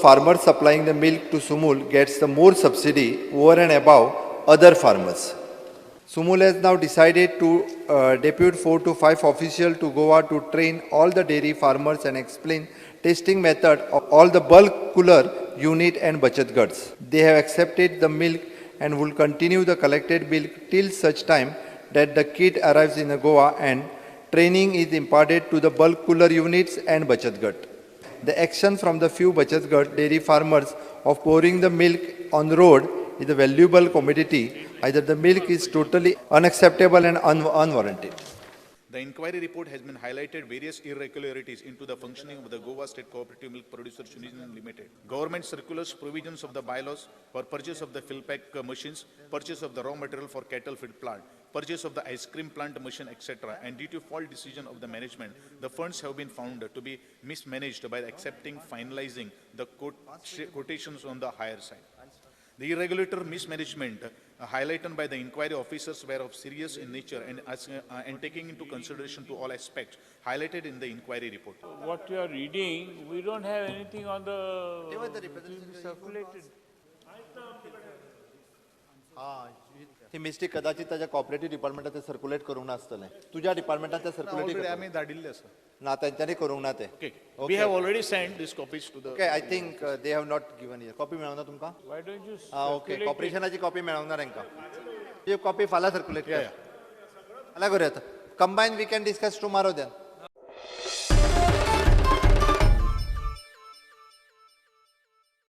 farmer supplying the milk to Sumul gets the more subsidy over and above other farmers. Sumul has now decided to depute 4 to 5 officials to Goa to train all the dairy farmers and explain testing method of all the bulk cooler unit and bachat ghats. They have accepted the milk and will continue the collected milk till such time that the kit arrives in Goa and training is imparted to the bulk cooler units and bachat ghat. The action from the few bachat ghat dairy farmers of pouring the milk on the road is a valuable commodity. Either the milk is totally unacceptable and unwarranted. The inquiry report has been highlighted various irregularities into the functioning of the Goa State Cooperative Milk Producers Union Limited. Government circulars, provisions of the bylaws for purchase of the fill pack machines, purchase of the raw material for cattle feed plant, purchase of the ice cream plant machine, etc. And due to fault decision of the management, the funds have been found to be mismanaged by accepting, finalizing the quotations on the higher side. The irregular mismanagement highlighted by the inquiry officers were of serious in nature and taking into consideration to all aspects highlighted in the inquiry report. What you are reading, we don't have anything on the circulated. He mistake कदाचित त्याच्या cooperative डिपार्टमेंटात ते circulate करूंक नासतलें तुझ्या डिपार्टमेंटात ते circulate आम्ही धाडिल्ले आसा ना त्यांच्यानी करूंक ना ते Okay. We have already sent these copies to the. Okay I think they have not given here copy मेळोना तुमकां Why don't you okay circulate it? कॉर्पोरेशनाची कॉपी मेळोंक ना तांकां ही कॉपी फाल्यां सर्क्युलेट कर फाल्यां करूया combine we can discuss tomorrow then